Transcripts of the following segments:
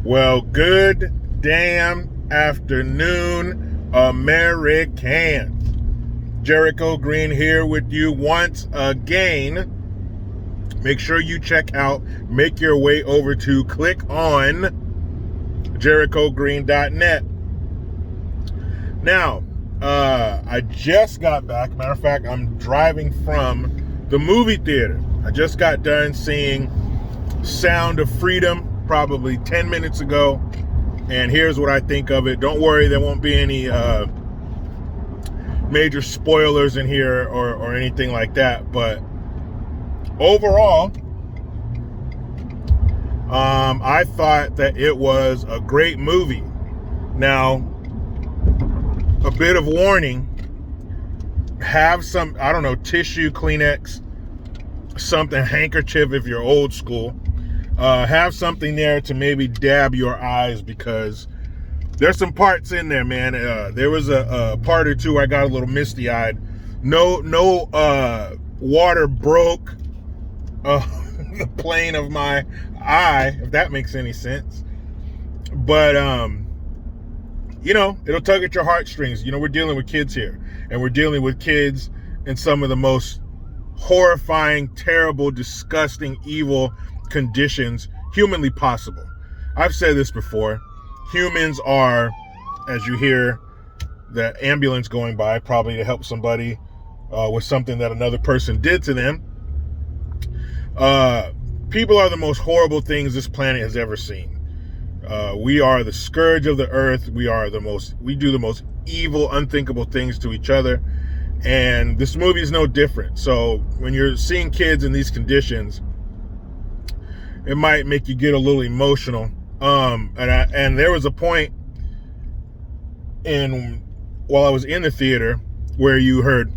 Well, good damn afternoon, Americans. Jericho Green here with you once again. Make sure you check out, make your way over to click on jerichogreen.net. Now, I just got back. Matter of fact, I'm driving from the movie theater. I just got done seeing Sound of Freedom probably 10 minutes ago, and here's what I think of it. Don't worry, there won't be any major spoilers in here or anything like that, but overall, I thought that it was a great movie. Now, a bit of warning, have some, I don't know, tissue, Kleenex, something, handkerchief if you're old school. Have something there to maybe dab your eyes, because there's some parts in there, man. There was a part or two I got a little misty-eyed. No water broke the plane of my eye, if that makes any sense. But it'll tug at your heartstrings. We're dealing with kids here, and we're dealing with kids in some of the most horrifying, terrible, disgusting, evil conditions humanly possible. I've said this before. Humans are, as you hear the ambulance going by, probably to help somebody with something that another person did to them. People are the most horrible things this planet has ever seen. We are the scourge of the earth. We do the most evil, unthinkable things to each other. And this movie is no different. So when you're seeing kids in these conditions, it might make you get a little emotional. And there was a point while I was in the theater where you heard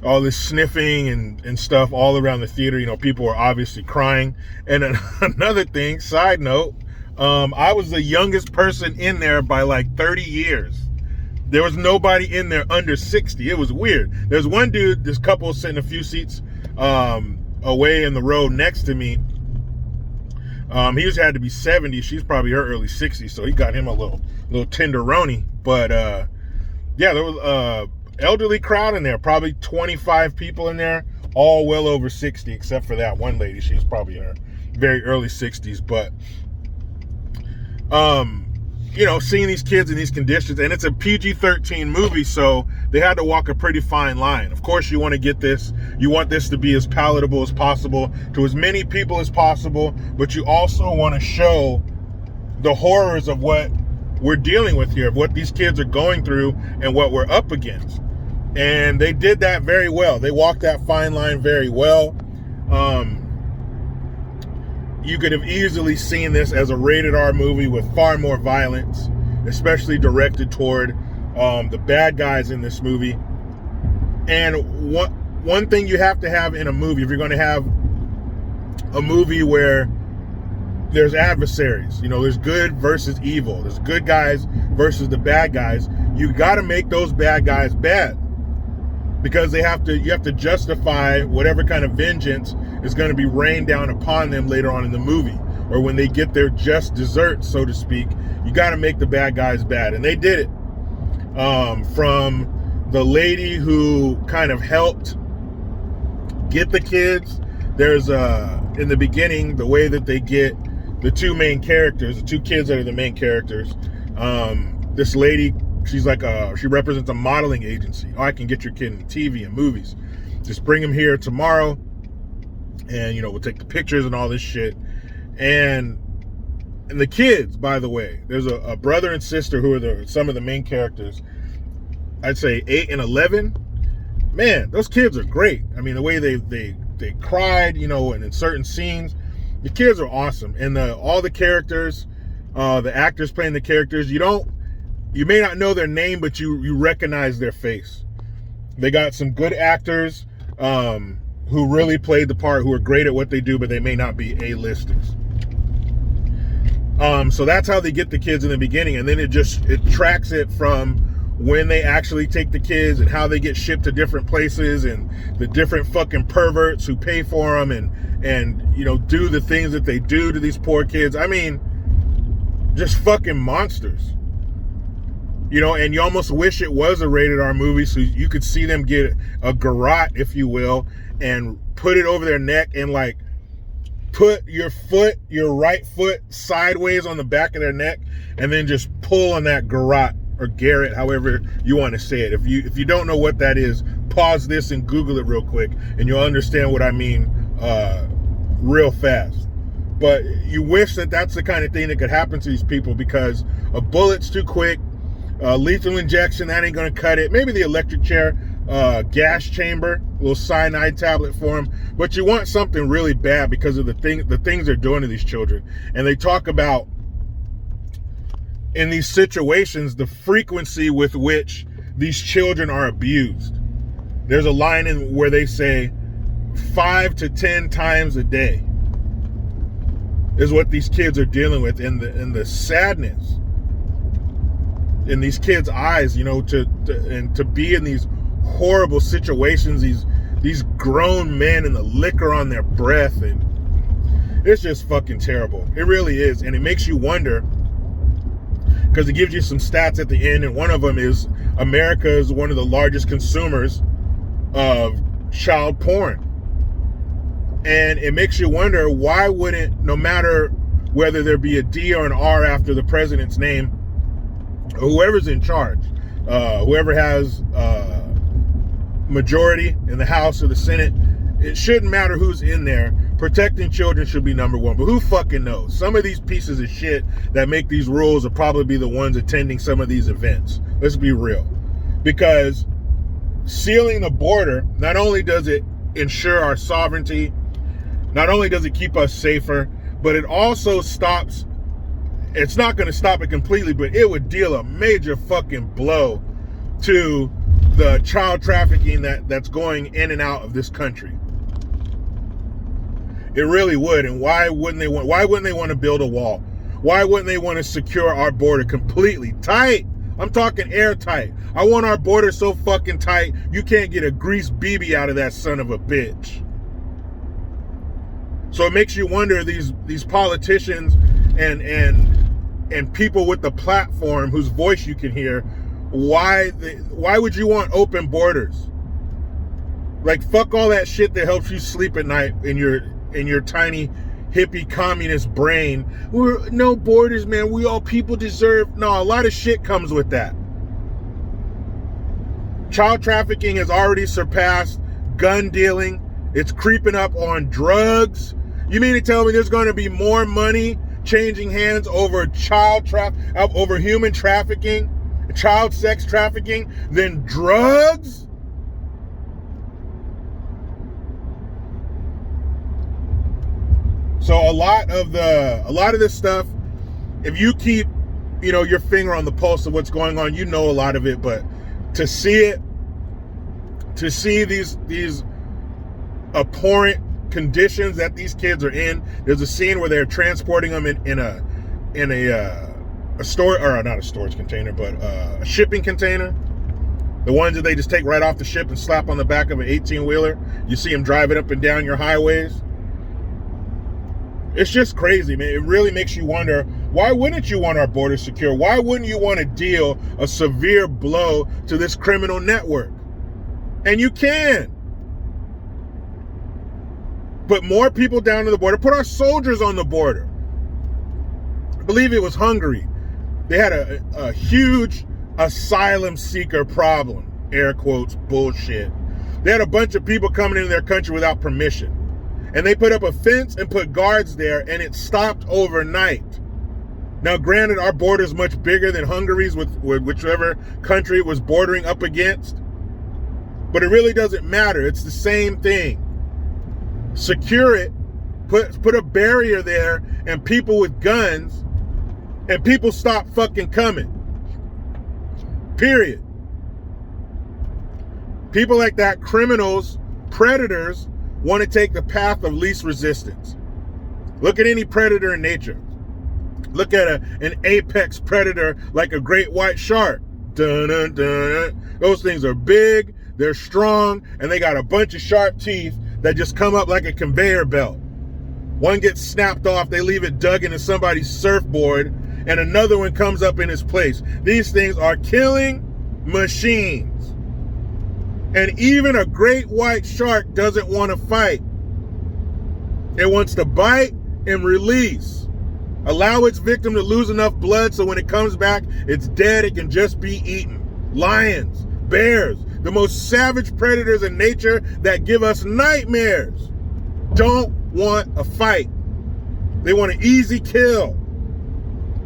all this sniffing and stuff all around the theater. People were obviously crying. And another thing, side note, I was the youngest person in there by like 30 years. There was nobody in there under 60. It was weird. There's one dude, this couple sitting a few seats away in the row next to me. He just had to be 70. She's probably her early 60s, so he got him a little tenderoni. But yeah, there was elderly crowd in there, probably 25 people in there, all well over 60, except for that one lady. She was probably in her very early 60s. But seeing these kids in these conditions, and it's a PG-13 movie, so they had to walk a pretty fine line. Of course, you want this to be as palatable as possible to as many people as possible, but you also want to show the horrors of what we're dealing with here, of what these kids are going through and what we're up against. And they did that very well. They walked that fine line very well. You could have easily seen this as a rated R movie with far more violence, especially directed toward the bad guys in this movie. And one thing you have to have in a movie, if you're going to have a movie where there's adversaries, there's good versus evil, there's good guys versus the bad guys, you got to make those bad guys bad, because you have to justify whatever kind of vengeance is going to be rained down upon them later on in the movie, or when they get their just dessert, so to speak. You got to make the bad guys bad, and they did it. From the lady who kind of helped get the kids, there's in the beginning, the way that they get the two main characters, the two kids that are the main characters, this lady, she's like she represents a modeling agency. I can get your kid in TV and movies. Just bring him here tomorrow, and we'll take the pictures and all this shit. And the kids, by the way, there's a brother and sister who are some of the main characters. I'd say 8 and 11. Man, those kids are great. I mean, the way they cried, and in certain scenes, the kids are awesome. And all the characters, the actors playing the characters, you may not know their name, but you recognize their face. They got some good actors who really played the part, who are great at what they do, but they may not be A-listers. So that's how they get the kids in the beginning, and then it tracks it from when they actually take the kids and how they get shipped to different places, and the different fucking perverts who pay for them, and do the things that they do to these poor kids. I mean, just fucking monsters. And you almost wish it was a rated R movie so you could see them get a garrote, if you will, and put it over their neck and like put your right foot sideways on the back of their neck and then just pull on that garrote or garrote, however you want to say it. If you don't know what that is, pause this and Google it real quick and you'll understand what I mean real fast. But you wish that that's the kind of thing that could happen to these people, because a bullet's too quick. Lethal injection, that ain't gonna cut it. Maybe the electric chair, gas chamber, little cyanide tablet for them. But you want something really bad because of the things they're doing to these children. And they talk about, in these situations, the frequency with which these children are abused. There's a line in where they say 5 to 10 times a day is what these kids are dealing with, in the sadness in these kids' eyes, to be in these horrible situations, these grown men and the liquor on their breath, and it's just fucking terrible. It really is. And it makes you wonder, because it gives you some stats at the end, and one of them is America is one of the largest consumers of child porn. And it makes you wonder, why wouldn't, no matter whether there be a D or an R after the president's name, whoever's in charge, whoever has majority in the House or the Senate, it shouldn't matter who's in there. Protecting children should be number one. But who fucking knows? Some of these pieces of shit that make these rules will probably be the ones attending some of these events. Let's be real. Because sealing the border, not only does it ensure our sovereignty, not only does it keep us safer, but it also stops, it's not going to stop it completely, but it would deal a major fucking blow to the child trafficking that's going in and out of this country. It really would. And why wouldn't they want to build a wall? Why wouldn't they want to secure our border completely tight? I'm talking airtight. I want our border so fucking tight you can't get a grease BB out of that son of a bitch. So it makes you wonder, these politicians and people with the platform whose voice you can hear, why would you want open borders? Like, fuck all that shit that helps you sleep at night in your tiny hippie communist brain. We're no borders, man. We all people deserve. No, a lot of shit comes with that. Child trafficking has already surpassed gun dealing. It's creeping up on drugs. You mean to tell me there's going to be more money changing hands over over human trafficking, child sex trafficking, than drugs? So a lot of this stuff, if you keep, your finger on the pulse of what's going on, a lot of it, but to see these abhorrent conditions that these kids are in. There's a scene where they're transporting them in a store, or not a storage container, but a shipping container. The ones that they just take right off the ship and slap on the back of an 18-wheeler. You see them driving up and down your highways. It's just crazy, man. It really makes you wonder, why wouldn't you want our borders secure? Why wouldn't you want to deal a severe blow to this criminal network? And you can. Put more people down to the border. Put our soldiers on the border. I believe it was Hungary. They had a huge asylum seeker problem. Air quotes, bullshit. They had a bunch of people coming into their country without permission. And they put up a fence and put guards there, and it stopped overnight. Now, granted, our border is much bigger than Hungary's with whichever country it was bordering up against. But it really doesn't matter. It's the same thing. Secure it, put a barrier there, and people with guns, and people stop fucking coming. Period. People like that, criminals, predators, want to take the path of least resistance. Look at any predator in nature. Look at an apex predator like a great white shark. Dun, dun, dun. Those things are big, they're strong, and they got a bunch of sharp teeth that just come up like a conveyor belt. One gets snapped off, they leave it dug into somebody's surfboard, and another one comes up in its place. These things are killing machines. And even a great white shark doesn't want to fight. It wants to bite and release. Allow its victim to lose enough blood so when it comes back, it's dead, it can just be eaten. Lions, bears, the most savage predators in nature that give us nightmares, don't want a fight. They want an easy kill.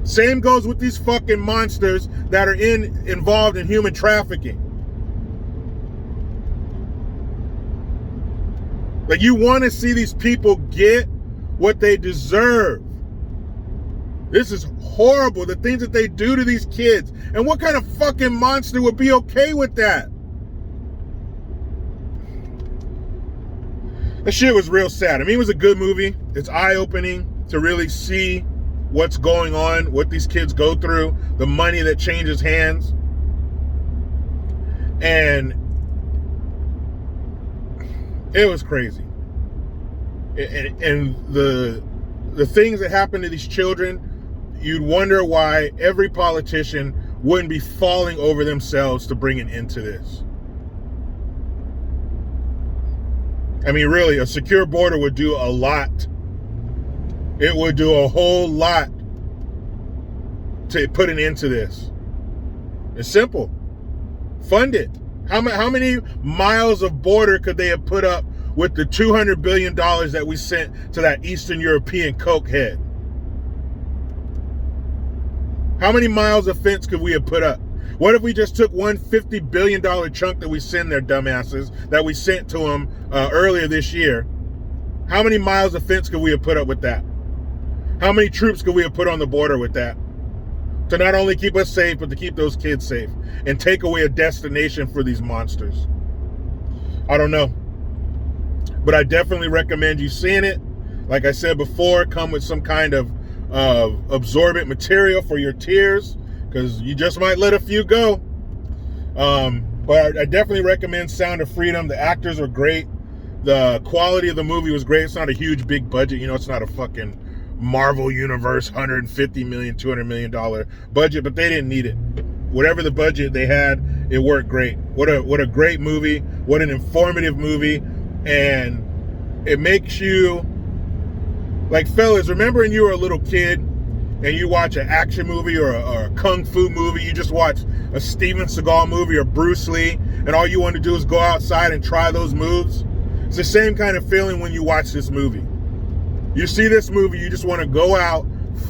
Same goes with these fucking monsters that are involved in human trafficking. Like, you want to see these people get what they deserve. This is horrible, the things that they do to these kids. And what kind of fucking monster would be okay with that? That shit was real sad. I mean, it was a good movie. It's eye-opening to really see what's going on, what these kids go through, the money that changes hands. And it was crazy. And the things that happen to these children, you'd wonder why every politician wouldn't be falling over themselves to bring an end to this. I mean, really, a secure border would do a lot. It would do a whole lot to put an end to this. It's simple. Fund it. How many miles of border could they have put up with the $200 billion that we sent to that Eastern European cokehead? How many miles of fence could we have put up? What if we just took one $50 billion chunk that we send their dumbasses, that we sent to them earlier this year? How many miles of fence could we have put up with that? How many troops could we have put on the border with that? To not only keep us safe, but to keep those kids safe and take away a destination for these monsters. I don't know. But I definitely recommend you seeing it. Like I said before, come with some kind of absorbent material for your tears, because you just might let a few go. But I definitely recommend Sound of Freedom. The actors were great. The quality of the movie was great. It's not a huge, big budget. You know, it's not a fucking Marvel Universe $150 million, $200 million budget, but they didn't need it. Whatever the budget they had, it worked great. What a great movie. What an informative movie. And it makes you, like, fellas, remember when you were a little kid and you watch an action movie or a kung fu movie, you just watch a Steven Seagal movie or Bruce Lee, and all you want to do is go outside and try those moves? It's the same kind of feeling when you watch this movie. You see this movie, you just want to go out,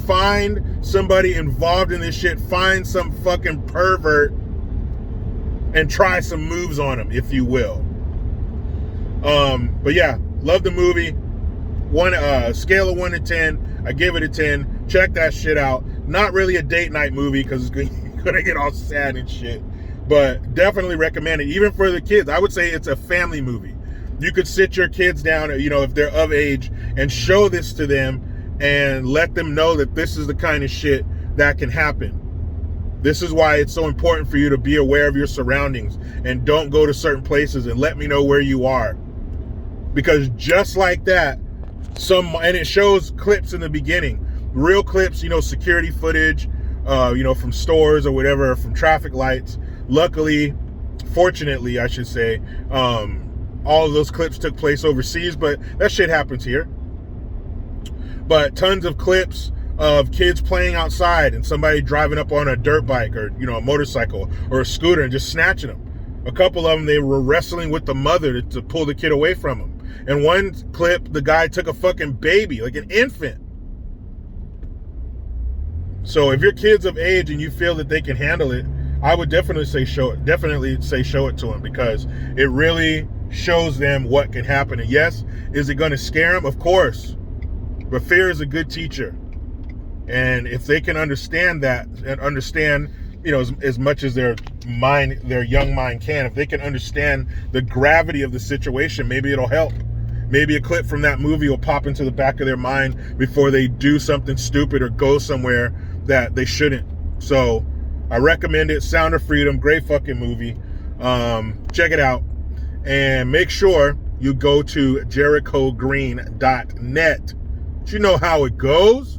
find somebody involved in this shit, find some fucking pervert, and try some moves on them, if you will. But yeah, love the movie. Scale of 1 to 10, I give it a 10. Check that shit out. Not really a date night movie because it's gonna get all sad and shit, but definitely recommend it, even for the kids. I would say it's a family movie. You could sit your kids down, you know, if they're of age, and show this to them and let them know that this is the kind of shit that can happen. This is why it's so important for you to be aware of your surroundings and don't go to certain places, and let me know where you are. Because just like that, and it shows clips in the beginning, real clips, you know, security footage, you know, from stores or whatever, from traffic lights. Luckily, fortunately, I should say, all of those clips took place overseas, but that shit happens here. But tons of clips of kids playing outside and somebody driving up on a dirt bike or, you know, a motorcycle or a scooter and just snatching them. A couple of them, they were wrestling with the mother to pull the kid away from them. In one clip, the guy took a fucking baby, like an infant. So if your kid's of age and you feel that they can handle it, I would definitely say show it. Definitely say show it to them, because it really shows them what can happen. And yes, is it going to scare them? Of course. But fear is a good teacher. And if they can understand that and understand, you know, as much as their young mind can, if they can understand the gravity of the situation, maybe it'll help. Maybe a clip from that movie will pop into the back of their mind before they do something stupid or go somewhere that they shouldn't. So I recommend it. Sound of Freedom, great fucking movie. Check it out. And make sure you go to jerichogreen.net But you know how it goes.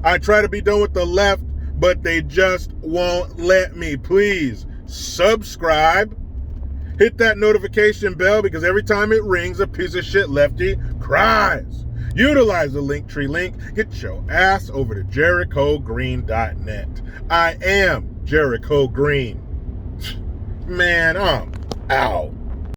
I try to be done with the left, but they just won't let me. Please subscribe. Hit that notification bell because every time it rings, a piece of shit lefty cries. Utilize the Linktree link. Get your ass over to JerichoGreen.net. I am Jericho Green. Man, I'm out.